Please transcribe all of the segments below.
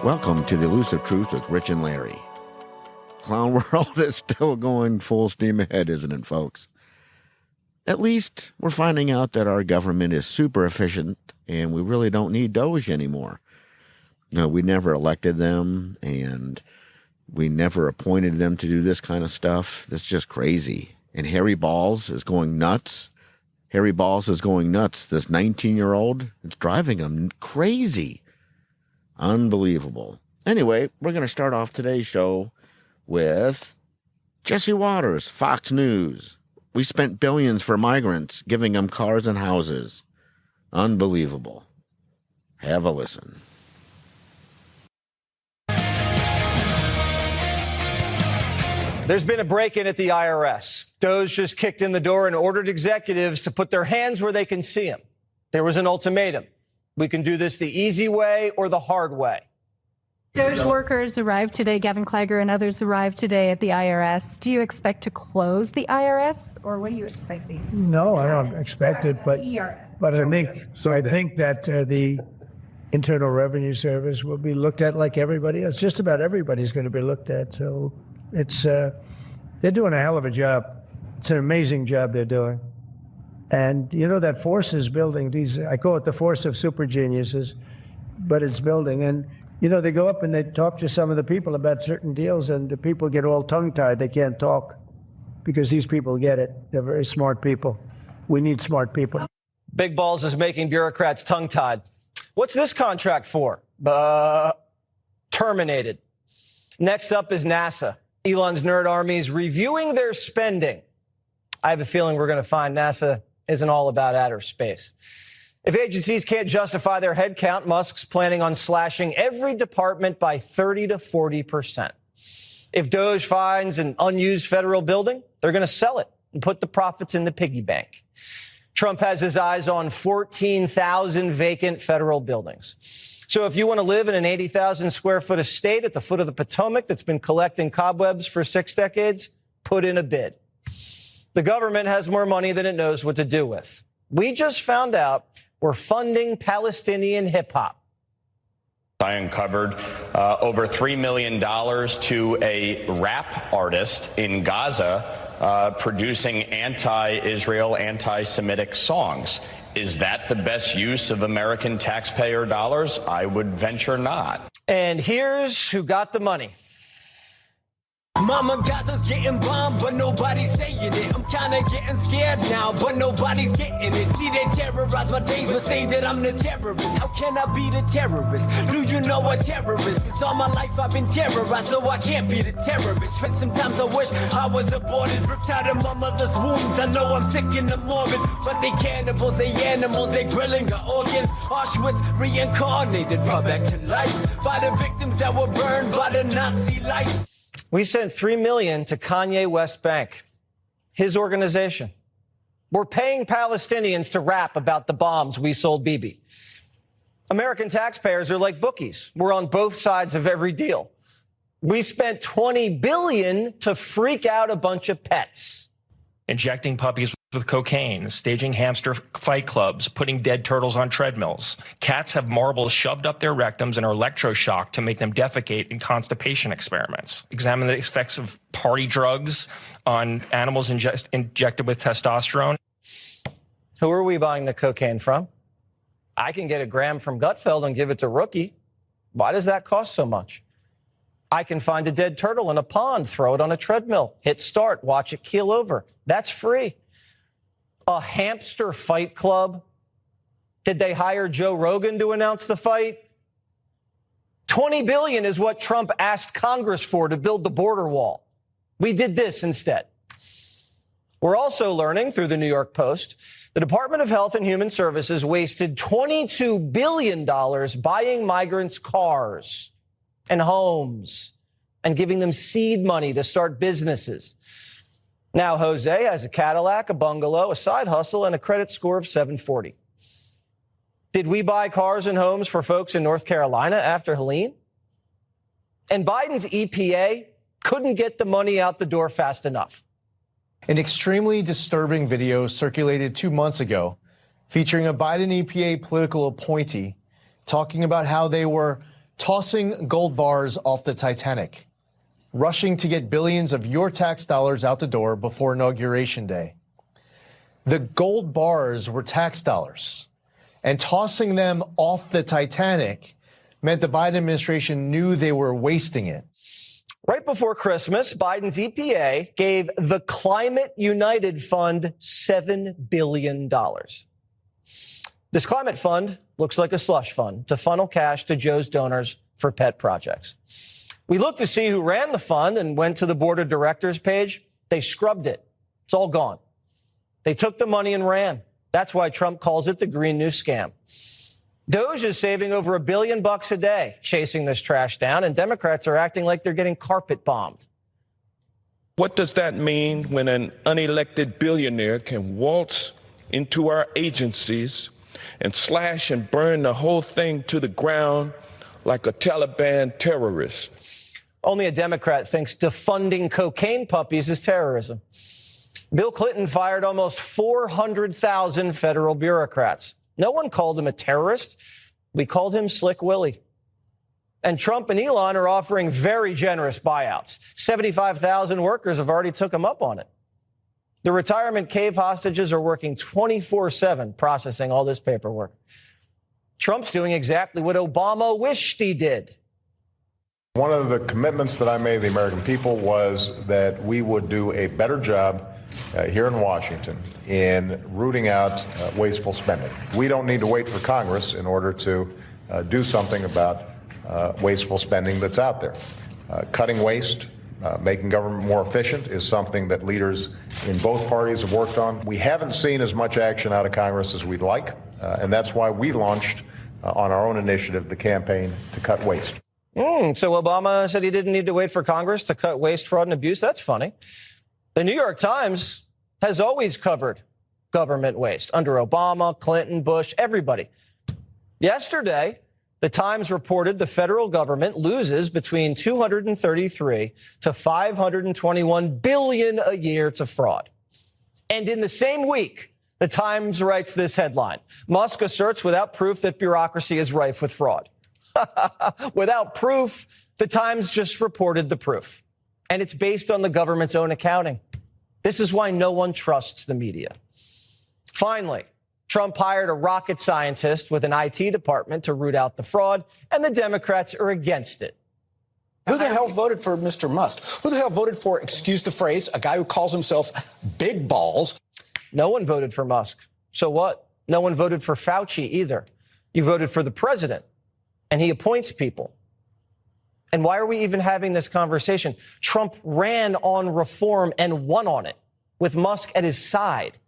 Welcome to the Elusive Truth with Rich and Larry. Clown world is still going full steam ahead, isn't it, folks? At least we're finding out that our government is super efficient and we really don't need Doge anymore. No, we never elected them and we never appointed them to do this kind of stuff. That's just crazy. And Harry Balls is going nuts. Harry Balls is going nuts. This 19-year-old, it's driving him crazy. Unbelievable. Anyway, we're going to start off today's show with Jesse Waters, Fox News. We spent billions for migrants, giving them cars and houses. Unbelievable. Have a listen. There's been a break-in at the IRS. Doge just kicked in the door and ordered executives to put their hands where they can see them. There was an ultimatum. We can do this the easy way or the hard way. Doge workers arrived today. Gavin Klager and others arrived today at the IRS. Do you expect to close the IRS, or what are you expecting? No, I don't expect it, but I think that the Internal Revenue Service will be looked at like everybody else. Just about everybody's going to be looked at. So it's they're doing a hell of a job. It's an amazing job they're doing. And you know, that force is building these, I call it the force of super geniuses, but it's building. And you know, they go up and they talk to some of the people about certain deals, and the people get all tongue-tied. They can't talk because these people get it. They're very smart people. We need smart people. Big Balls is making bureaucrats tongue-tied. What's this contract for? Terminated. Next up is NASA. Elon's nerd army is reviewing their spending. I have a feeling we're going to find NASA isn't all about outer space. If agencies can't justify their headcount, Musk's planning on slashing every department by 30 to 40%. If Doge finds an unused federal building, they're going to sell it and put the profits in the piggy bank. Trump has his eyes on 14,000 vacant federal buildings. So if you want to live in an 80,000 square foot estate at the foot of the Potomac that's been collecting cobwebs for 6 decades, put in a bid. The government has more money than it knows what to do with. We just found out we're funding Palestinian hip-hop. I uncovered over $3 million to a rap artist in Gaza producing anti-Israel, anti-Semitic songs. Is that the best use of American taxpayer dollars? I would venture not. And here's who got the money. Mama, Gaza's getting bombed, but nobody's saying it. I'm kinda getting scared now, but nobody's getting it. See, they terrorize my days, but say that I'm the terrorist. How can I be the terrorist? Do you know a terrorist? Cause all my life I've been terrorized, so I can't be the terrorist. And sometimes I wish I was aborted, ripped out of my mother's wombs. I know I'm sick and I'm morbid, but they cannibals, they animals, they grilling our organs. Auschwitz reincarnated, brought back to life by the victims that were burned by the Nazi life. We sent $3 million to Kanye West Bank, his organization. We're paying Palestinians to rap about the bombs we sold Bibi. American taxpayers are like bookies. We're on both sides of every deal. We spent $20 billion to freak out a bunch of pets. Injecting puppies with cocaine, staging hamster fight clubs, putting dead turtles on treadmills. Cats have marbles shoved up their rectums and are electroshocked to make them defecate in constipation experiments. Examine the effects of party drugs on animals injected with testosterone. Who are we buying the cocaine from? I can get a gram from Gutfeld and give it to Rookie. Why does that cost so much? I can find a dead turtle in a pond, throw it on a treadmill, hit start, watch it keel over. That's free. A hamster fight club? Did they hire Joe Rogan to announce the fight? $20 billion is what Trump asked Congress for to build the border wall. We did this instead. We're also learning through the New York Post, the Department of Health and Human Services wasted $22 billion buying migrants cars and homes and giving them seed money to start businesses. Now Jose has a Cadillac, a bungalow, a side hustle, and a credit score of 740. Did we buy cars and homes for folks in North Carolina after Helene? And Biden's EPA couldn't get the money out the door fast enough. An extremely disturbing video circulated 2 months ago featuring a Biden EPA political appointee talking about how they were tossing gold bars off the Titanic, rushing to get billions of your tax dollars out the door before Inauguration Day. The gold bars were tax dollars, and tossing them off the Titanic meant the Biden administration knew they were wasting it. Right before Christmas, Biden's EPA gave the Climate United Fund $7 billion. This climate fund looks like a slush fund to funnel cash to Joe's donors for pet projects. We looked to see who ran the fund and went to the board of directors page. They scrubbed it. It's all gone. They took the money and ran. That's why Trump calls it the Green New Scam. Doge is saving over $1 billion a day chasing this trash down, and Democrats are acting like they're getting carpet bombed. What does that mean when an unelected billionaire can waltz into our agencies and slash and burn the whole thing to the ground like a Taliban terrorist? Only a Democrat thinks defunding cocaine puppies is terrorism. Bill Clinton fired almost 400,000 federal bureaucrats. No one called him a terrorist. We called him Slick Willie. And Trump and Elon are offering very generous buyouts. 75,000 workers have already took them up on it. The retirement cave hostages are working 24/7 processing all this paperwork. Trump's doing exactly what Obama wished he did. One of the commitments that I made to the American people was that we would do a better job here in Washington in rooting out wasteful spending. We don't need to wait for Congress in order to do something about wasteful spending that's out there. Cutting waste, making government more efficient is something that leaders in both parties have worked on. We haven't seen as much action out of Congress as we'd like, and that's why we launched on our own initiative the campaign to cut waste. So Obama said he didn't need to wait for Congress to cut waste, fraud, and abuse. That's funny. The New York Times has always covered government waste under Obama, Clinton, Bush, everybody. Yesterday, the Times reported the federal government loses between $233 to $521 billion a year to fraud. And in the same week, the Times writes this headline: Musk asserts without proof that bureaucracy is rife with fraud. Without proof, the Times just reported the proof. And it's based on the government's own accounting. This is why no one trusts the media. Finally, Trump hired a rocket scientist with an IT department to root out the fraud, and the Democrats are against it. Who the hell voted for Mr. Musk? Who the hell voted for, excuse the phrase, a guy who calls himself Big Balls? No one voted for Musk. So what? No one voted for Fauci either. You voted for the president, and he appoints people. And why are we even having this conversation? Trump ran on reform and won on it with Musk at his side.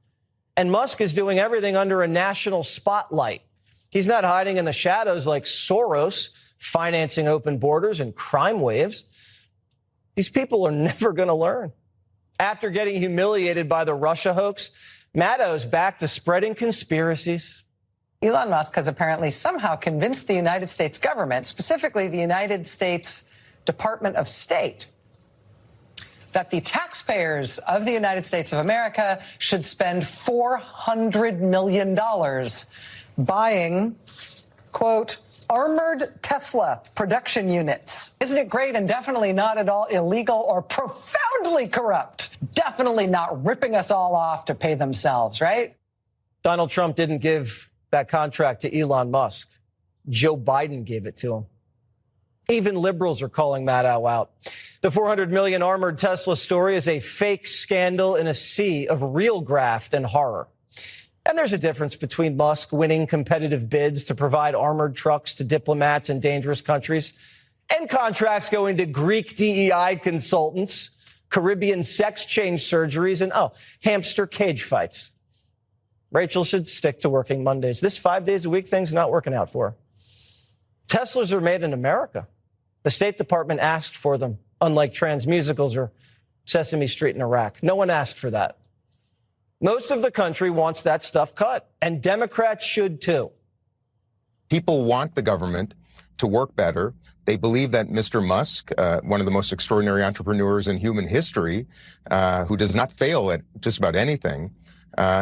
And Musk is doing everything under a national spotlight. He's not hiding in the shadows like Soros, financing open borders and crime waves. These people are never going to learn. After getting humiliated by the Russia hoax, Maddow's back to spreading conspiracies. Elon Musk has apparently somehow convinced the United States government, specifically the United States Department of State, that the taxpayers of the United States of America should spend $400 million buying, quote, armored Tesla production units. Isn't it great and definitely not at all illegal or profoundly corrupt? Definitely not ripping us all off to pay themselves, right? Donald Trump didn't give that contract to Elon Musk. Joe Biden gave it to him. Even liberals are calling Maddow out. The $400 million armored Tesla story is a fake scandal in a sea of real graft and horror. And there's a difference between Musk winning competitive bids to provide armored trucks to diplomats in dangerous countries and contracts going to Greek DEI consultants, Caribbean sex change surgeries, and, hamster cage fights. Rachel should stick to working Mondays. This 5 days a week thing's not working out for her. Teslas are made in America. The State Department asked for them, unlike trans musicals or Sesame Street in Iraq. No one asked for that. Most of the country wants that stuff cut, and Democrats should too. People want the government to work better. They believe that Mr. Musk, one of the most extraordinary entrepreneurs in human history, who does not fail at just about anything,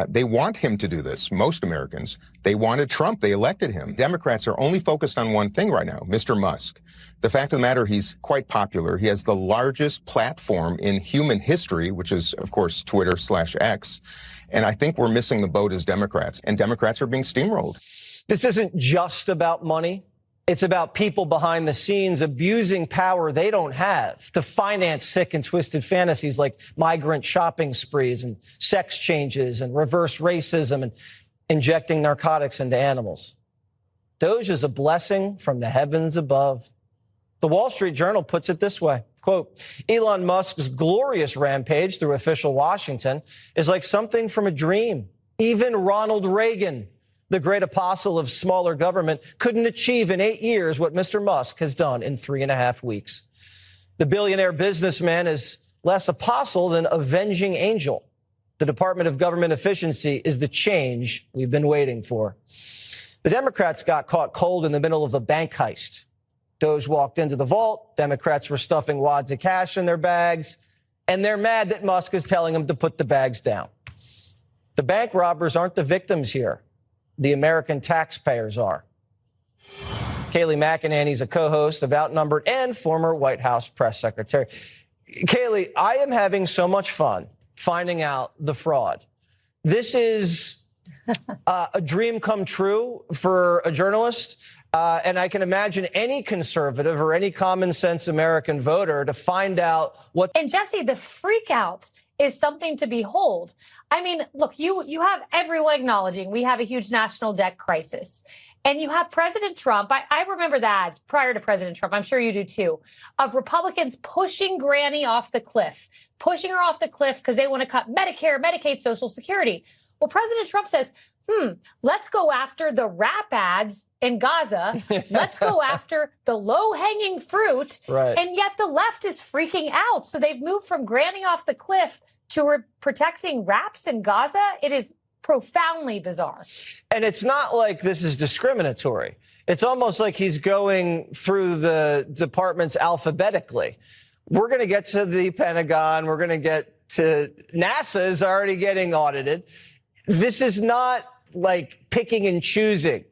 they want him to do this. Most Americans, they wanted Trump. They elected him. Democrats are only focused on one thing right now, Mr. Musk. The fact of the matter, he's quite popular. He has the largest platform in human history, which is, of course, Twitter/X. And I think we're missing the boat as Democrats, and Democrats are being steamrolled. This isn't just about money. It's about people behind the scenes abusing power they don't have to finance sick and twisted fantasies like migrant shopping sprees and sex changes and reverse racism and injecting narcotics into animals. Doge is a blessing from the heavens above. The Wall Street Journal puts it this way, quote, Elon Musk's glorious rampage through official Washington is like something from a dream. Even Ronald Reagan, the great apostle of smaller government, couldn't achieve in 8 years what Mr. Musk has done in 3.5 weeks. The billionaire businessman is less apostle than avenging angel. The Department of Government Efficiency is the change we've been waiting for. The Democrats got caught cold in the middle of a bank heist. Doge walked into the vault. Democrats were stuffing wads of cash in their bags, and they're mad that Musk is telling them to put the bags down. The bank robbers aren't the victims here. The American taxpayers are. Kayleigh McEnany's a co-host of Outnumbered and former White House press secretary. Kayleigh, I am having so much fun finding out the fraud. This is a dream come true for a journalist. And I can imagine any conservative or any common sense American voter to find out what. And Jesse, the freak out is something to behold. I mean, look, you have everyone acknowledging we have a huge national debt crisis. And you have President Trump. I remember the ads prior to President Trump, I'm sure you do too, of Republicans pushing Granny off the cliff, pushing her off the cliff because they want to cut Medicare, Medicaid, Social Security. Well, President Trump says, let's go after the rap ads in Gaza. Let's go after the low-hanging fruit. Right. And yet the left is freaking out. So they've moved from Granny off the cliff to protecting raps in Gaza. It is profoundly bizarre. And it's not like this is discriminatory. It's almost like he's going through the departments alphabetically. We're going to get to the Pentagon. We're going to get to NASA is already getting audited. This is not like picking and choosing.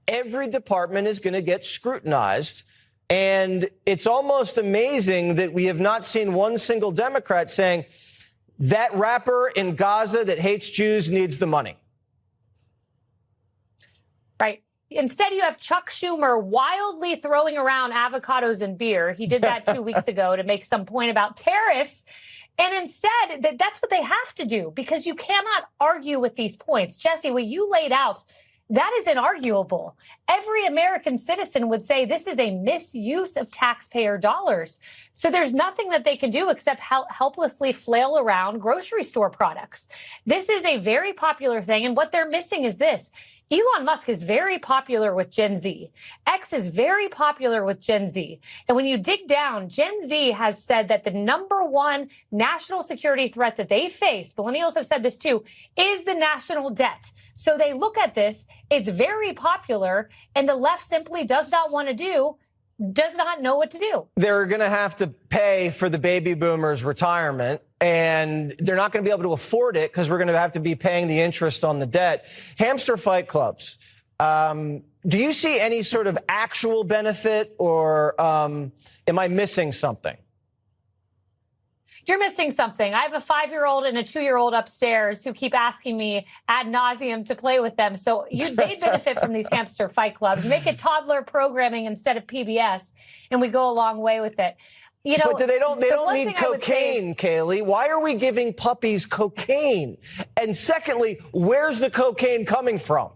Every department is going to get scrutinized. And it's almost amazing that we have not seen one single Democrat saying that rapper in Gaza that hates Jews needs the money. Right. Instead, you have Chuck Schumer wildly throwing around avocados and beer. He did that 2 weeks ago to make some point about tariffs. And instead, that's what they have to do because you cannot argue with these points. Jesse, what you laid out, that is inarguable. Every American citizen would say this is a misuse of taxpayer dollars. So there's nothing that they can do except helplessly flail around grocery store products. This is a very popular thing. And what they're missing is this. Elon Musk is very popular with Gen Z. X is very popular with Gen Z. And when you dig down, Gen Z has said that the number one national security threat that they face, millennials have said this too, is the national debt. So they look at this, it's very popular, and the left simply does not know what to do. They're going to have to pay for the baby boomers' retirement, and they're not going to be able to afford it because we're going to have to be paying the interest on the debt. Hamster fight clubs. Do you see any sort of actual benefit, or am I missing something? You're missing something. I have a 5-year-old and a 2-year-old upstairs who keep asking me ad nauseum to play with them. So they benefit from these hamster fight clubs. Make it toddler programming instead of PBS, and we go a long way with it. You know, but they don't need cocaine, Kayleigh. Why are we giving puppies cocaine? And secondly, where's the cocaine coming from?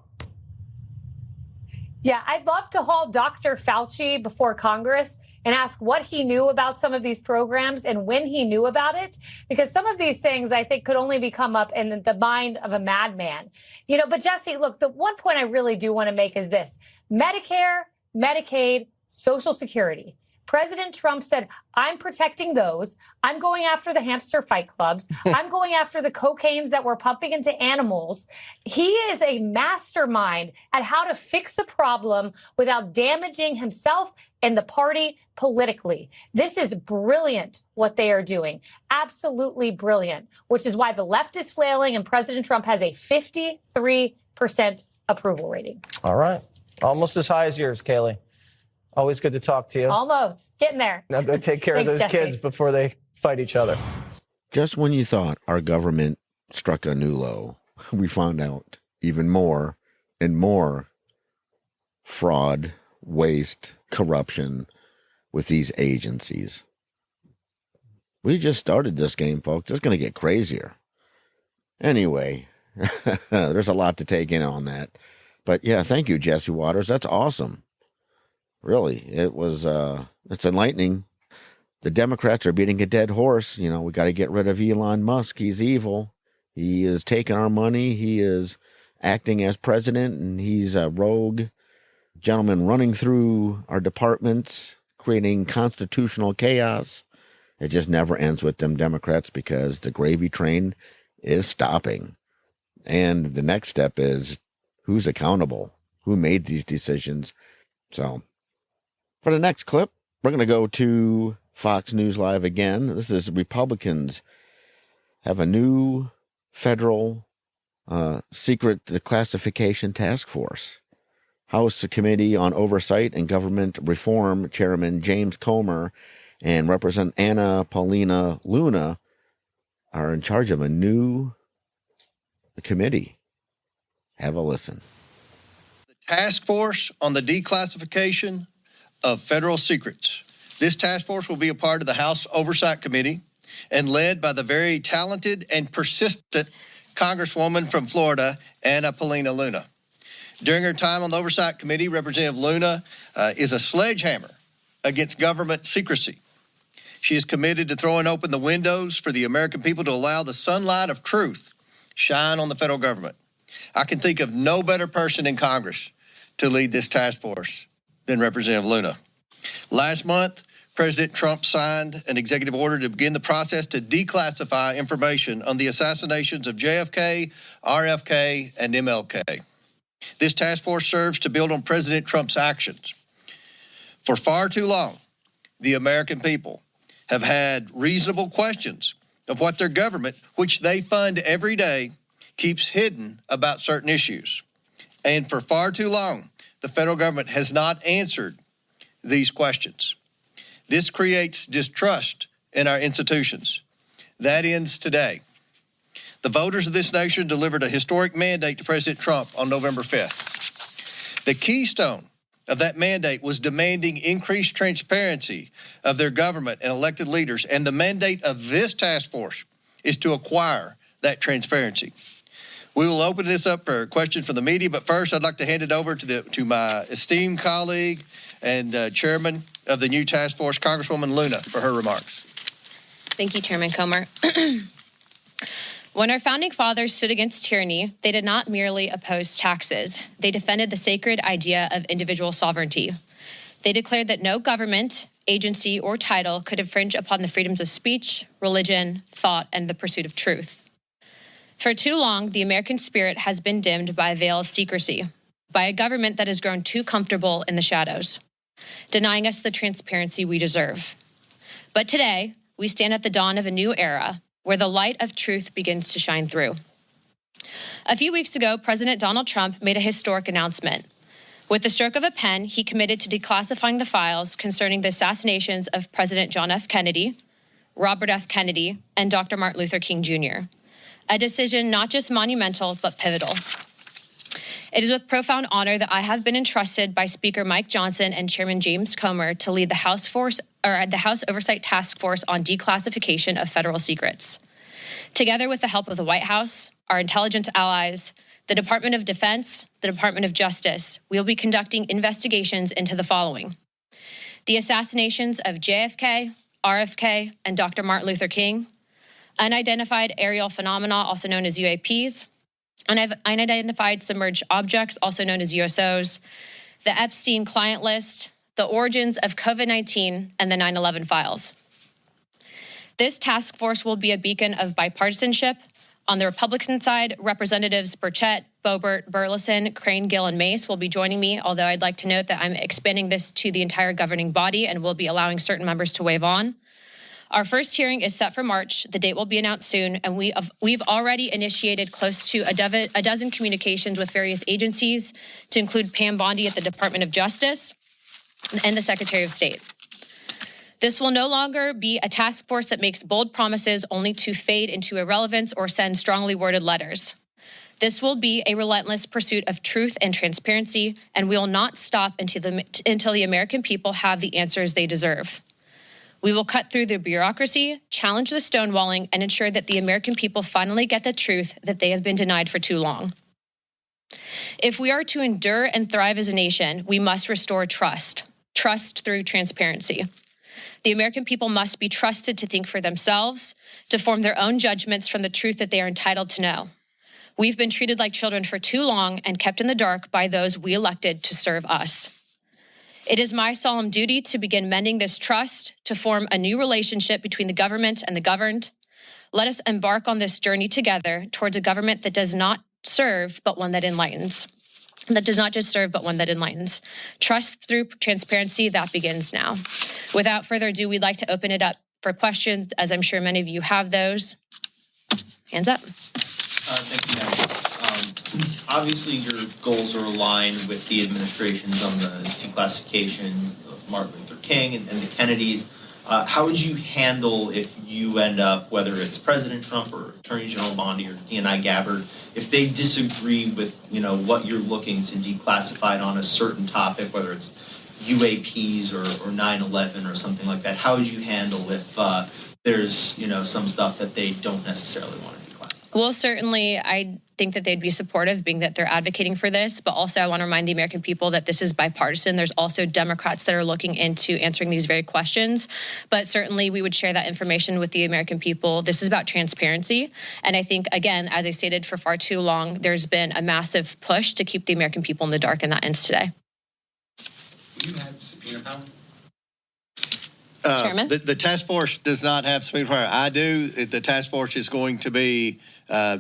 Yeah, I'd love to haul Dr. Fauci before Congress and ask what he knew about some of these programs and when he knew about it, because some of these things I think could only come up in the mind of a madman. You know, but Jesse, look, the one point I really do want to make is this: Medicare, Medicaid, Social Security. President Trump said, I'm protecting those. I'm going after the hamster fight clubs. I'm going after the cocaines that we're pumping into animals. He is a mastermind at how to fix a problem without damaging himself and the party politically. This is brilliant what they are doing. Absolutely brilliant, which is why the left is flailing and President Trump has a 53% approval rating. All right. Almost as high as yours, Kaylee. Always good to talk to you. Almost. Getting there. Now go take care of Thanks, those Jesse. kids before they fight each other. Just when you thought our government struck a new low, we found out even more and more fraud, waste, corruption with these agencies. We just started this game, folks. It's going to get crazier. Anyway, there's a lot to take in on that. But yeah, thank you, Jesse Waters. That's awesome. Really, it was, it's enlightening. The Democrats are beating a dead horse. You know, we got to get rid of Elon Musk. He's evil. He is taking our money. He is acting as president, and he's a rogue gentleman running through our departments, creating constitutional chaos. It just never ends with them Democrats because the gravy train is stopping. And the next step is who's accountable? Who made these decisions? So for the next clip, we're going to go to Fox News Live again. This is Republicans have a new federal secret declassification task force. House Committee on Oversight and Government Reform Chairman James Comer and Representative Anna Paulina Luna are in charge of a new committee. Have a listen. Task Force on the Declassification of Federal Secrets. This task force will be a part of the House Oversight Committee and led by the very talented and persistent Congresswoman from Florida, Anna Paulina Luna. During her time on the Oversight Committee, Representative Luna is a sledgehammer against government secrecy. She is committed to throwing open the windows for the American people to allow the sunlight of truth shine on the federal government. I can think of no better person in Congress to lead this task force than Representative Luna. Last month, President Trump signed an executive order to begin the process to declassify information on the assassinations of JFK, RFK, and MLK. This task force serves to build on President Trump's actions. For far too long, the American people have had reasonable questions of what their government, which they fund every day, keeps hidden about certain issues. And for far too long, the federal government has not answered these questions. This creates distrust in our institutions. That ends today. The voters of this nation delivered a historic mandate to President Trump on November 5th. The keystone of that mandate was demanding increased transparency of their government and elected leaders, and the mandate of this task force is to acquire that transparency. We will open this up for questions from the media, but first I'd like to hand it over to my esteemed colleague and chairman of the new task force, Congresswoman Luna, for her remarks. Thank you, Chairman Comer. When our founding fathers stood against tyranny, they did not merely oppose taxes. They defended the sacred idea of individual sovereignty. They declared that no government, agency, or title could infringe upon the freedoms of speech, religion, thought, and the pursuit of truth. For too long, the American spirit has been dimmed by a veil of secrecy, by a government that has grown too comfortable in the shadows, denying us the transparency we deserve. But today, we stand at the dawn of a new era where the light of truth begins to shine through. A few weeks ago, President Donald Trump made a historic announcement. With the stroke of a pen, he committed to declassifying the files concerning the assassinations of President John F. Kennedy, Robert F. Kennedy, and Dr. Martin Luther King Jr., a decision not just monumental, but pivotal. It is with profound honor that I have been entrusted by Speaker Mike Johnson and Chairman James Comer to lead the House Oversight Task Force on Declassification of Federal Secrets. Together with the help of the White House, our intelligence allies, the Department of Defense, the Department of Justice, we will be conducting investigations into the following: the assassinations of JFK, RFK, and Dr. Martin Luther King, unidentified aerial phenomena, also known as UAPs, unidentified submerged objects, also known as USOs, the Epstein client list, the origins of COVID-19, and the 9/11 files. This task force will be a beacon of bipartisanship. On the Republican side, Representatives Burchett, Boebert, Burleson, Crane, Gill, and Mace will be joining me, although I'd like to note that I'm expanding this to the entire governing body and will be allowing certain members to waive on. Our first hearing is set for March. The date will be announced soon, and we've already initiated close to a dozen communications with various agencies, to include Pam Bondi at the Department of Justice and the Secretary of State. This will no longer be a task force that makes bold promises only to fade into irrelevance or send strongly worded letters. This will be a relentless pursuit of truth and transparency, and we will not stop until the American people have the answers they deserve. We will cut through the bureaucracy, challenge the stonewalling, and ensure that the American people finally get the truth that they have been denied for too long. If we are to endure and thrive as a nation, we must restore trust through transparency. The American people must be trusted to think for themselves, to form their own judgments from the truth that they are entitled to know. We've been treated like children for too long and kept in the dark by those we elected to serve us. It is my solemn duty to begin mending this trust, to form a new relationship between the government and the governed. Let us embark on this journey together towards a government that does not serve, but one that enlightens. That does not just serve, but one that enlightens. Trust through transparency, that begins now. Without further ado, we'd like to open it up for questions, as I'm sure many of you have those. Hands up. Thank you, Madam. Obviously, your goals are aligned with the administration's on the declassification of Martin Luther King and the Kennedys. How would you handle if you end up, whether it's President Trump or Attorney General Bondi or DNI Gabbard, if they disagree with what you're looking to declassify on a certain topic, whether it's UAPs or 9/11 or something like that? How would you handle if there's some stuff that they don't necessarily want to declassify? Well, certainly, I think that they'd be supportive, being that they're advocating for this. But also, I want to remind the American people that this is bipartisan. There's also Democrats that are looking into answering these very questions. But certainly, we would share that information with the American people. This is about transparency. And I think, again, as I stated, for far too long, there's been a massive push to keep the American people in the dark, and that ends today. Do you have subpoena power? Chairman? The task force does not have subpoena power. I do. The task force is going to be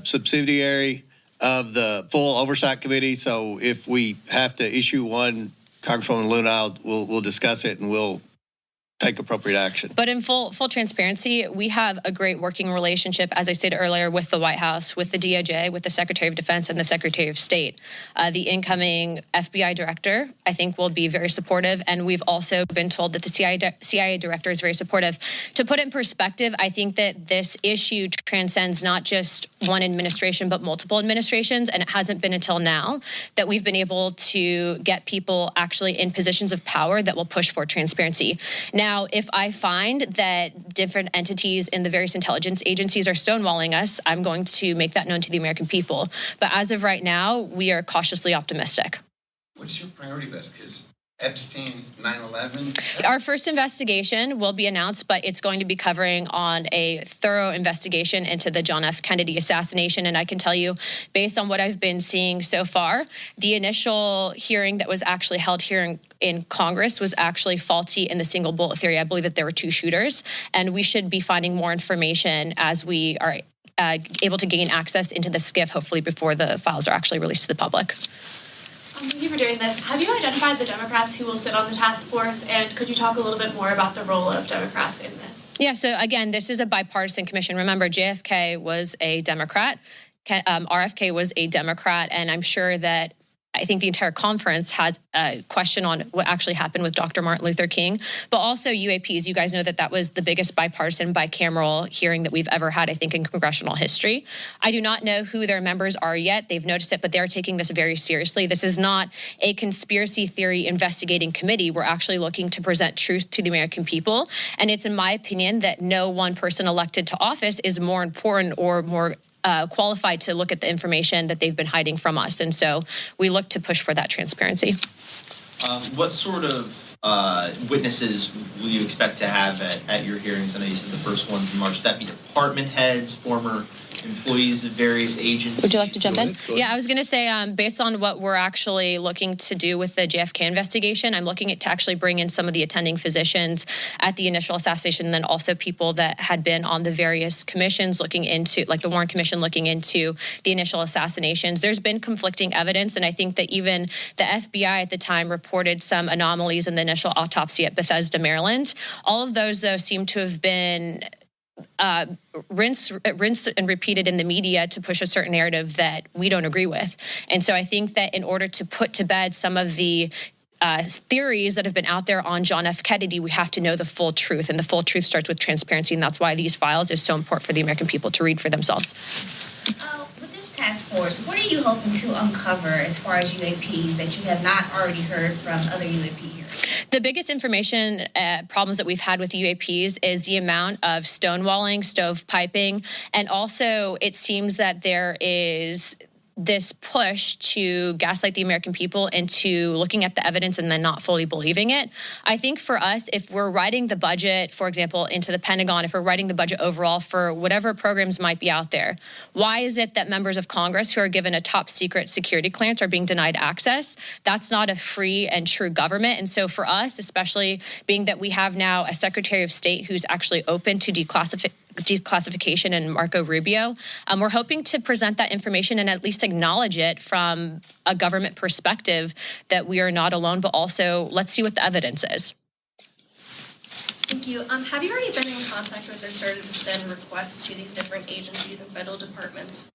subsidiary of the full oversight committee. So if we have to issue one, Congresswoman Luna, we'll discuss it and we'll take appropriate action. But in full transparency, we have a great working relationship, as I stated earlier, with the White House, with the DOJ, with the Secretary of Defense, and the Secretary of State. The incoming FBI director, I think, will be very supportive, and we've also been told that the CIA director is very supportive. To put it in perspective, I think that this issue transcends not just one administration, but multiple administrations, and it hasn't been until now that we've been able to get people actually in positions of power that will push for transparency. Now, if I find that different entities in the various intelligence agencies are stonewalling us, I'm going to make that known to the American people. But as of right now, we are cautiously optimistic. What's your priority list? Because Epstein, 9/11? Our first investigation will be announced, but it's going to be covering on a thorough investigation into the John F. Kennedy assassination. And I can tell you, based on what I've been seeing so far, the initial hearing that was actually held here in Congress was actually faulty in the single bullet theory. I believe that there were two shooters, and we should be finding more information as we are able to gain access into the SCIF, hopefully before the files are actually released to the public. Thank you for doing this. Have you identified the Democrats who will sit on the task force, and could you talk a little bit more about the role of Democrats in this? Yeah, so again, this is a bipartisan commission. Remember, JFK was a Democrat, RFK was a Democrat, and I'm sure that I think the entire conference has a question on what actually happened with Dr. Martin Luther King, but also UAPs. You guys know that that was the biggest bipartisan bicameral hearing that we've ever had, I think, in congressional history. I do not know who their members are yet. They've noticed it, but they're taking this very seriously. This is not a conspiracy theory investigating committee. We're actually looking to present truth to the American people. And it's in my opinion that no one person elected to office is more important or more qualified to look at the information that they've been hiding from us. And so we look to push for that transparency. What sort of witnesses will you expect to have at your hearings? I know you said the first one's in March. Would that be department heads, former employees of various agencies. Would you like to jump in? Yeah, I was going to say, based on what we're actually looking to do with the JFK investigation, I'm looking to actually bring in some of the attending physicians at the initial assassination, and then also people that had been on the various commissions looking into, like the Warren Commission looking into the initial assassinations. There's been conflicting evidence, and I think that even the FBI at the time reported some anomalies in the initial autopsy at Bethesda, Maryland. All of those, though, seem to have been rinsed and repeated in the media to push a certain narrative that we don't agree with. And so I think that in order to put to bed some of the theories that have been out there on John F. Kennedy, we have to know the full truth. And the full truth starts with transparency. And that's why these files is so important for the American people to read for themselves. With this task force, what are you hoping to uncover as far as UAPs that you have not already heard from other UAP hearings? The biggest information problems that we've had with UAPs is the amount of stonewalling, stovepiping, and also it seems that there is this push to gaslight the American people into looking at the evidence and then not fully believing it. I think for us, if we're writing the budget, for example, into the Pentagon, if we're writing the budget overall for whatever programs might be out there, why is it that members of Congress who are given a top secret security clearance are being denied access? That's not a free and true government. And so for us, especially being that we have now a Secretary of State who's actually open to declassification and Marco Rubio, we're hoping to present that information and at least acknowledge it from a government perspective that we are not alone, but also let's see what the evidence is. Thank you. Have you already been in contact with or started to send requests to these different agencies and federal departments?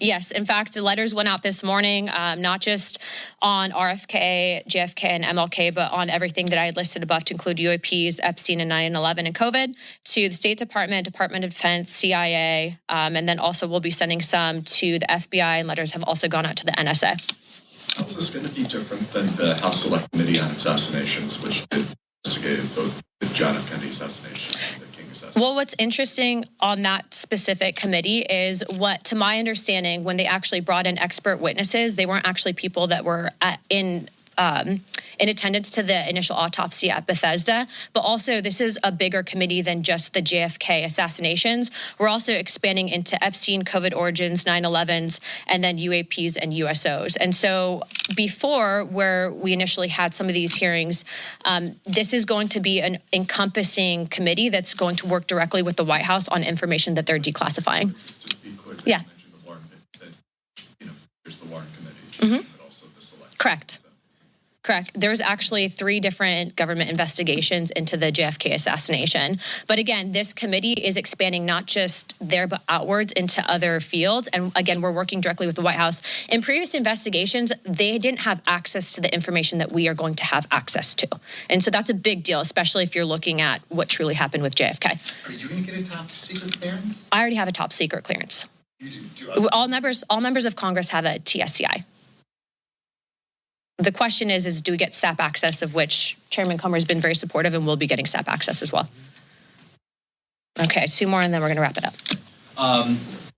Yes. In fact, the letters went out this morning, not just on RFK, JFK, and MLK, but on everything that I had listed above to include UAPs, Epstein, and 9/11 and COVID, to the State Department, Department of Defense, CIA, and then also we'll be sending some to the FBI, and letters have also gone out to the NSA. How is this going to be different than the House Select Committee on Assassinations, which investigated both the John F. Kennedy assassination and the King assassination? Well, what's interesting on that specific committee is what, to my understanding, when they actually brought in expert witnesses, they weren't actually people that were in attendance to the initial autopsy at Bethesda. But also, this is a bigger committee than just the JFK assassinations. We're also expanding into Epstein, COVID origins, 9/11s, and then UAPs and USOs. And so before, where we initially had some of these hearings, this is going to be an encompassing committee that's going to work directly with the White House on information that they're declassifying. Just be quick. Yeah. You mentioned the Warren, there's the Warren Committee, but also the Select. Correct. Correct. There's actually 3 different government investigations into the JFK assassination. But again, this committee is expanding not just there, but outwards into other fields. And again, we're working directly with the White House. In previous investigations, they didn't have access to the information that we are going to have access to. And so that's a big deal, especially if you're looking at what truly happened with JFK. Are you going to get a top secret clearance? I already have a top secret clearance. You do? All members of Congress have a TSCI. The question is do we get SAP access, of which Chairman Comer has been very supportive, and we'll be getting SAP access as well. Okay, 2 more, and then we're going to wrap it up.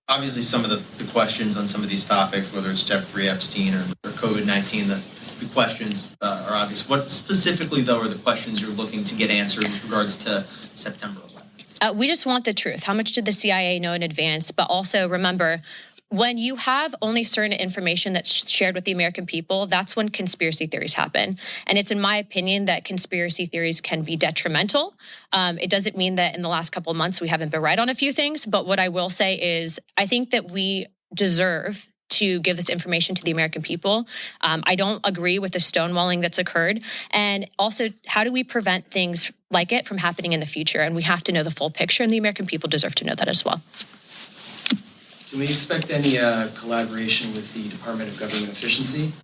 Obviously, some of the questions on some of these topics, whether it's Jeffrey Epstein or COVID-19, the questions are obvious. What specifically, though, are the questions you're looking to get answered with regards to September 11th? We just want the truth. How much did the CIA know in advance? But also, remember, when you have only certain information that's shared with the American people, that's when conspiracy theories happen. And it's in my opinion that conspiracy theories can be detrimental. It doesn't mean that in the last couple of months we haven't been right on a few things. But what I will say is I think that we deserve to give this information to the American people. I don't agree with the stonewalling that's occurred. And also, how do we prevent things like it from happening in the future? And we have to know the full picture, and the American people deserve to know that as well. Can we expect any collaboration with the Department of Government Efficiency?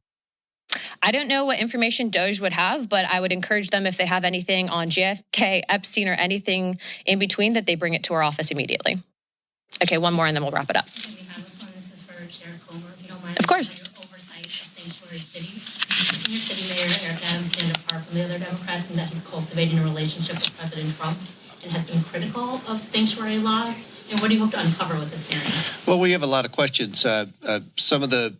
I don't know what information Doge would have, but I would encourage them, if they have anything on JFK, Epstein, or anything in between, that they bring it to our office immediately. Okay, 1 more, and then we'll wrap it up. This is for Chair Comer, if you don't mind. Of course. Your oversight of sanctuary cities. Senior City Mayor Eric Adams stand apart from the other Democrats in that he's cultivating a relationship with President Trump and has been critical of sanctuary laws. And what do you hope to uncover with this hearing? Well, we have a lot of questions. Some of the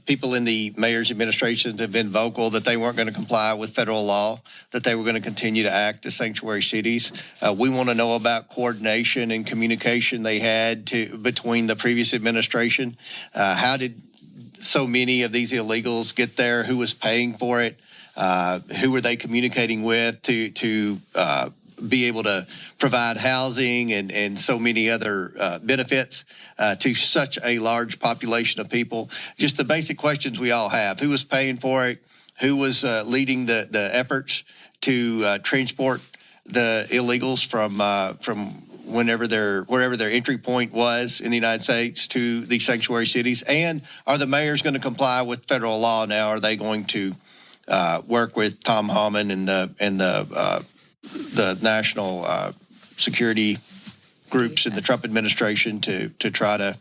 people in the mayor's administration have been vocal that they weren't going to comply with federal law, that they were going to continue to act as sanctuary cities. We want to know about coordination and communication they had between the previous administration. How did so many of these illegals get there? Who was paying for it? Who were they communicating with to be able to provide housing and so many other benefits to such a large population of people? Just the basic questions we all have. Who was paying for it? Who was leading the efforts to transport the illegals from wherever their entry point was in the United States to these sanctuary cities? And are the mayors going to comply with federal law now? Are they going to work with Tom Homan and the national security groups in the Trump administration to try to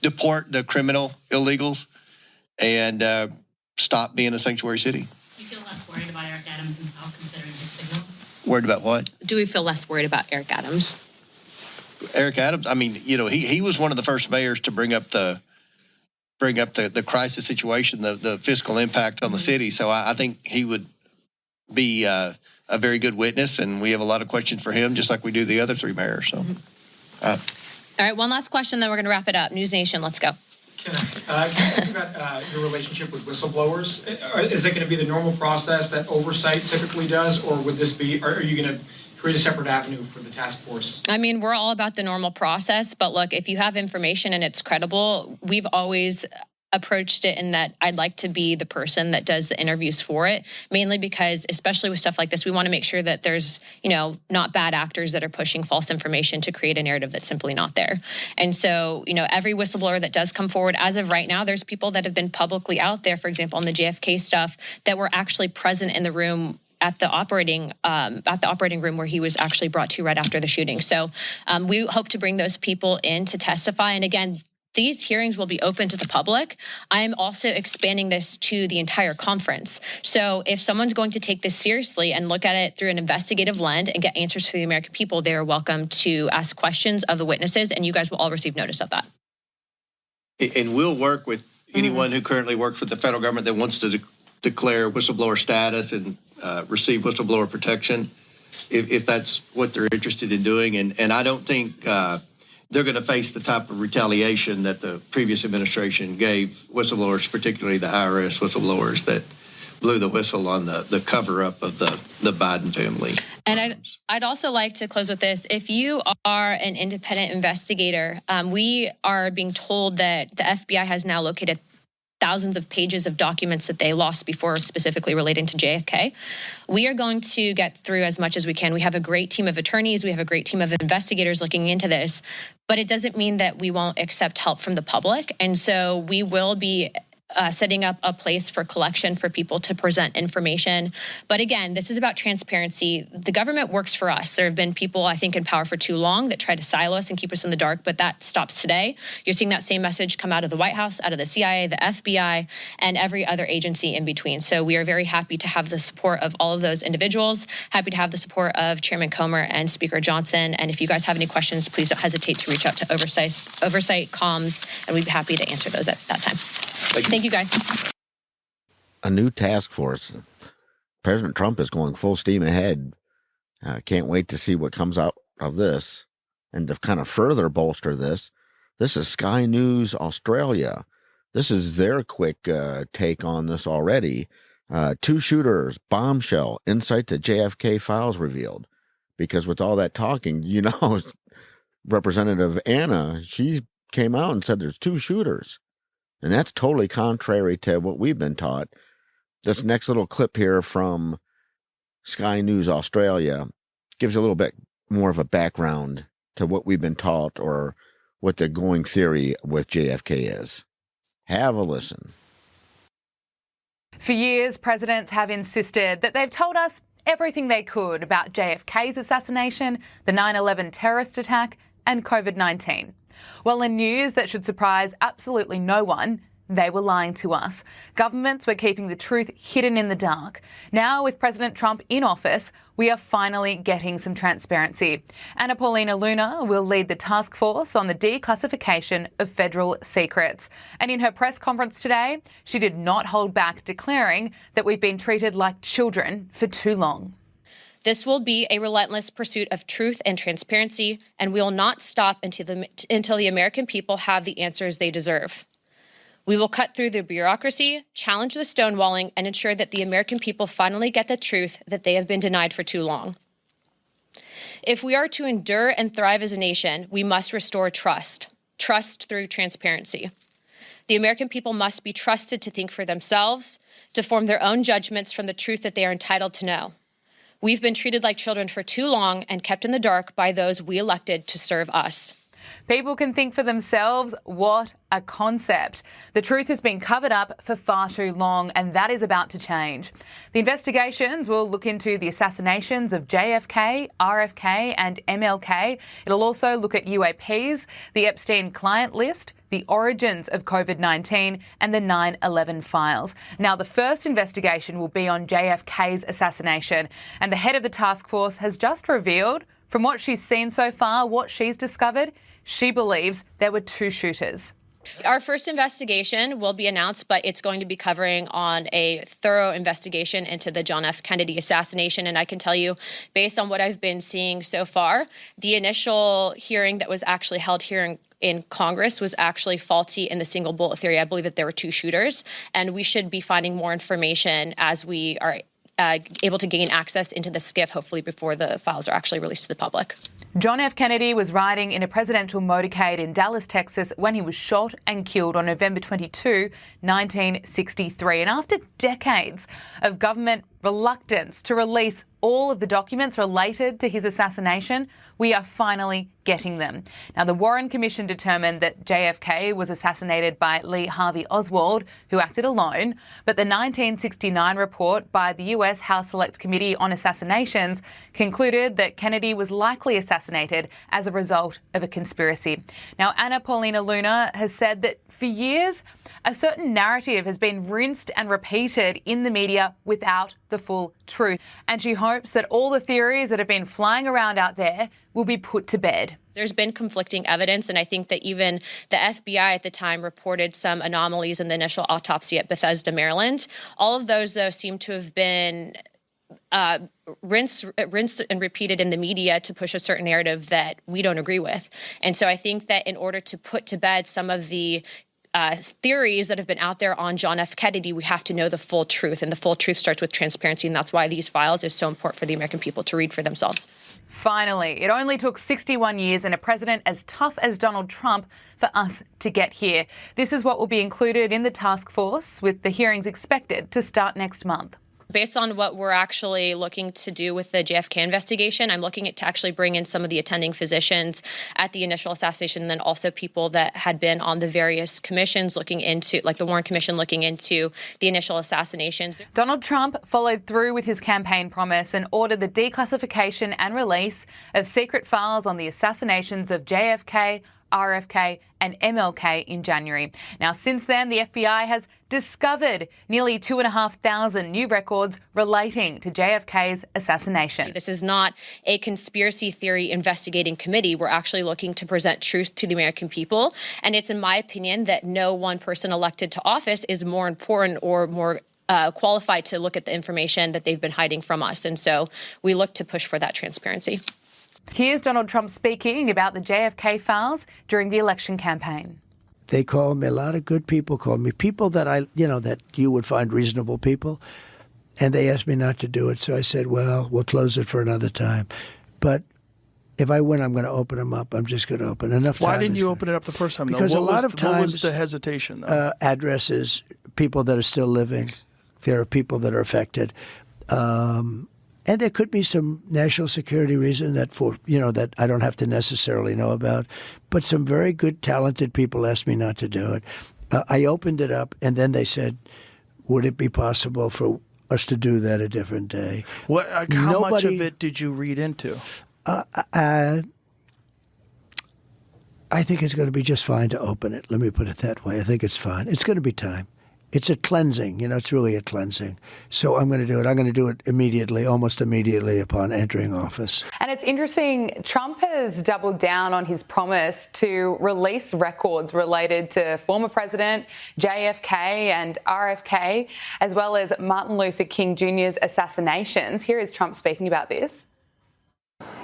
deport the criminal illegals and stop being a sanctuary city? Do you feel less worried about Eric Adams himself considering his signals? Worried about what? Do we feel less worried about Eric Adams? Eric Adams, I mean, he was one of the first mayors to bring up the crisis situation, the fiscal impact on the city. So I think he would be a very good witness, and we have a lot of questions for him, just like we do the other three mayors. So, all right, one last question, then we're going to wrap it up. News Nation, let's go. Can I ask about your relationship with whistleblowers? Is it going to be the normal process that oversight typically does, or would this be? Are you going to create a separate avenue for the task force? I mean, we're all about the normal process, but look, if you have information and it's credible, we've always approached it in that I'd like to be the person that does the interviews for it, mainly because, especially with stuff like this, we want to make sure that there's, not bad actors that are pushing false information to create a narrative that's simply not there. And so, every whistleblower that does come forward, as of right now, there's people that have been publicly out there, for example, on the JFK stuff, that were actually present in the room at the operating room where he was actually brought to right after the shooting. So we hope to bring those people in to testify. And again, these hearings will be open to the public. I'm also expanding this to the entire conference. So if someone's going to take this seriously and look at it through an investigative lens and get answers for the American people, they are welcome to ask questions of the witnesses, and you guys will all receive notice of that. And we'll work with anyone who currently works for the federal government that wants to declare whistleblower status and receive whistleblower protection, if that's what they're interested in doing. And I don't think they're going to face the type of retaliation that the previous administration gave whistleblowers, particularly the IRS whistleblowers that blew the whistle on the cover-up of the Biden family. And I'd also like to close with this. If you are an independent investigator, we are being told that the FBI has now located thousands of pages of documents that they lost before, specifically relating to JFK. We are going to get through as much as we can. We have a great team of attorneys. We have a great team of investigators looking into this, but it doesn't mean that we won't accept help from the public. And so we will be setting up a place for collection for people to present information. But again, this is about transparency. The government works for us. There have been people, I think, in power for too long that try to silo us and keep us in the dark, but that stops today. You're seeing that same message come out of the White House, out of the CIA, the FBI, and every other agency in between. So we are very happy to have the support of all of those individuals, happy to have the support of Chairman Comer and Speaker Johnson. And if you guys have any questions, please don't hesitate to reach out to Oversight Comms, and we'd be happy to answer those at that time. Thank you, guys. A new task force. President Trump is going full steam ahead. Can't wait to see what comes out of this. And to kind of further bolster this is Sky News Australia. This is their quick take on this already. 2 shooters, bombshell, insight to JFK files revealed. Because with all that talking, Representative Anna, she came out and said there's 2 shooters. And that's totally contrary to what we've been taught. This next little clip here from Sky News Australia gives a little bit more of a background to what we've been taught or what the going theory with JFK is. Have a listen. For years, presidents have insisted that they've told us everything they could about JFK's assassination, the 9/11 terrorist attack, and COVID-19. Well, in news that should surprise absolutely no one, they were lying to us. Governments were keeping the truth hidden in the dark. Now, with President Trump in office, we are finally getting some transparency. Anna Paulina Luna will lead the task force on the declassification of federal secrets. And in her press conference today, she did not hold back declaring that we've been treated like children for too long. This will be a relentless pursuit of truth and transparency, and we will not stop until the American people have the answers they deserve. We will cut through the bureaucracy, challenge the stonewalling, and ensure that the American people finally get the truth that they have been denied for too long. If we are to endure and thrive as a nation, we must restore trust through transparency. The American people must be trusted to think for themselves, to form their own judgments from the truth that they are entitled to know. We've been treated like children for too long and kept in the dark by those we elected to serve us. People can think for themselves. What a concept. The truth has been covered up for far too long, and that is about to change. The investigations will look into the assassinations of JFK, RFK and MLK. It'll also look at UAPs, the Epstein client list, the origins of COVID-19 and the 9/11 files. Now, the first investigation will be on JFK's assassination, and the head of the task force has just revealed, from what she's seen so far, what she's discovered, she believes there were two shooters. Our first investigation will be announced, but it's going to be covering on a thorough investigation into the John F. Kennedy assassination. And I can tell you, based on what I've been seeing so far, the initial hearing that was actually held here in Congress was actually faulty in the single bullet theory. I believe that there were two shooters, and we should be finding more information as we are able to gain access into the SCIF, hopefully before the files are actually released to the public. John F. Kennedy was riding in a presidential motorcade in Dallas, Texas, when he was shot and killed on November 22, 1963. And after decades of government reluctance to release all of the documents related to his assassination, we are finally getting them. Now, the Warren Commission determined that JFK was assassinated by Lee Harvey Oswald, who acted alone, but the 1969 report by the US House Select Committee on Assassinations concluded that Kennedy was likely assassinated as a result of a conspiracy. Now, Anna Paulina Luna has said that for years, a certain narrative has been rinsed and repeated in the media without the full truth. And she hopes that all the theories that have been flying around out there will be put to bed. There's been conflicting evidence, and I think that even the FBI at the time reported some anomalies in the initial autopsy at Bethesda, Maryland. All of those, though, seem to have been rinsed and repeated in the media to push a certain narrative that we don't agree with. And so I think that in order to put to bed some of the theories that have been out there on John F. Kennedy, we have to know the full truth, and the full truth starts with transparency, and that's why these files is so important for the American people to read for themselves. Finally, it only took 61 years and a president as tough as Donald Trump for us to get here. This is what will be included in the task force, with the hearings expected to start next month. Based on what we're actually looking to do with the JFK investigation, I'm looking to actually bring in some of the attending physicians at the initial assassination, and then also people that had been on the various commissions looking into, like the Warren Commission, looking into the initial assassinations. Donald Trump followed through with his campaign promise and ordered the declassification and release of secret files on the assassinations of JFK, RFK and MLK in January. Now, since then, the FBI has discovered nearly 2,500 new records relating to JFK's assassination. This is not a conspiracy theory investigating committee. We're actually looking to present truth to the American people. And it's in my opinion that no one person elected to office is more important or more qualified to look at the information that they've been hiding from us. And so we look to push for that transparency. Here's Donald Trump speaking about the JFK files during the election campaign. They called me, a lot of good people called me, people that that you would find reasonable people. And they asked me not to do it. So I said, well, we'll close it for another time. But if I win, I'm going to open them up. I'm just going to open enough time. Why didn't you open it up the first time? Because though? a lot of times, what was the hesitation? Addresses, people that are still living. There are people that are affected. And there could be some national security reason that that I don't have to necessarily know about. But some very good, talented people asked me not to do it. I opened it up, and then they said, would it be possible for us to do that a different day? How much of it did you read into? I I think it's going to be just fine to open it. Let me put it that way. I think it's fine. It's going to be time. It's a cleansing. It's really a cleansing. So I'm going to do it. I'm going to do it immediately, almost immediately upon entering office. And it's interesting, Trump has doubled down on his promise to release records related to former President JFK and RFK, as well as Martin Luther King Jr.'s assassinations. Here is Trump speaking about this.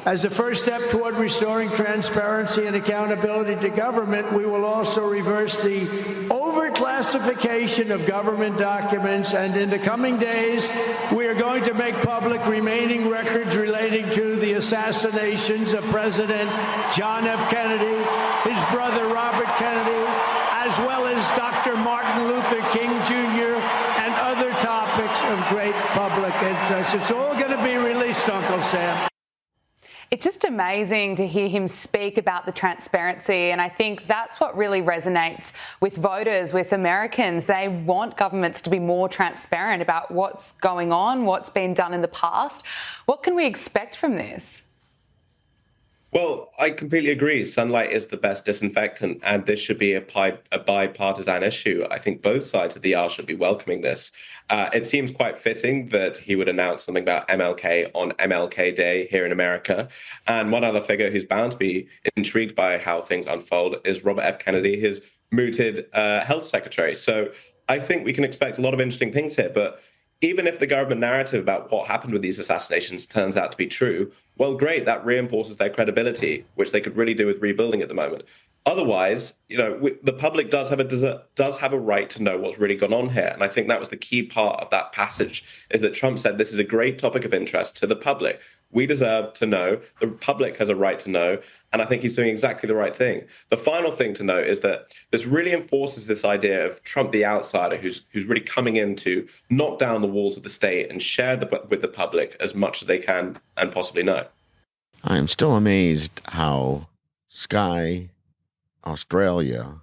As a first step toward restoring transparency and accountability to government, we will also reverse the overclassification of government documents, and in the coming days, we are going to make public remaining records relating to the assassinations of President John F. Kennedy, his brother Robert Kennedy, as well as Dr. Martin Luther King Jr., and other topics of great public interest. It's all going to be released, Uncle Sam. It's just amazing to hear him speak about the transparency, and I think that's what really resonates with voters, with Americans. They want governments to be more transparent about what's going on, what's been done in the past. What can we expect from this? Well, I completely agree. Sunlight is the best disinfectant, and this should be a bipartisan issue. I think both sides of the aisle should be welcoming this. It seems quite fitting that he would announce something about MLK on MLK Day here in America. And one other figure who's bound to be intrigued by how things unfold is Robert F. Kennedy, his mooted health secretary. So I think we can expect a lot of interesting things here. But even if the government narrative about what happened with these assassinations turns out to be true, well, great, that reinforces their credibility, which they could really do with rebuilding at the moment. Otherwise, the public does have a right to know what's really gone on here. And I think that was the key part of that passage, is that Trump said this is a great topic of interest to the public. We deserve to know. The public has a right to know. And I think he's doing exactly the right thing. The final thing to note is that this really enforces this idea of Trump the outsider, who's really coming in to knock down the walls of the state and share with the public as much as they can and possibly know. I'm still amazed how Sky Australia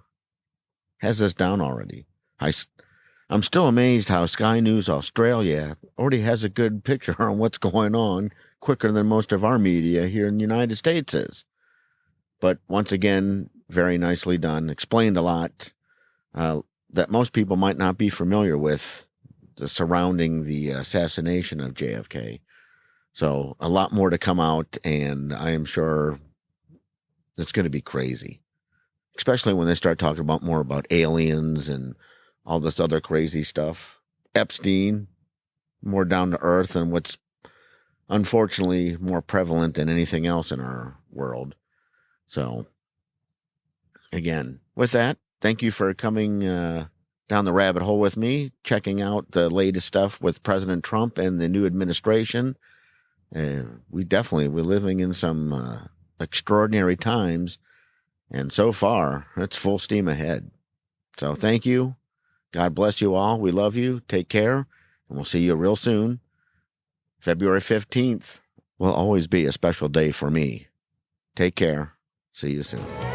has this down already. I'm still amazed how Sky News Australia already has a good picture on what's going on quicker than most of our media here in the United States is. But once again, very nicely done. Explained a lot that most people might not be familiar with surrounding the assassination of JFK. So a lot more to come out, and I am sure it's going to be crazy, especially when they start talking about more about aliens and all this other crazy stuff. Epstein, more down to earth, and what's unfortunately more prevalent than anything else in our world. So, again, with that, thank you for coming down the rabbit hole with me, checking out the latest stuff with President Trump and the new administration. We're living in some extraordinary times, and so far, it's full steam ahead. So thank you. God bless you all. We love you. Take care, and we'll see you real soon. February 15th will always be a special day for me. Take care. See you soon.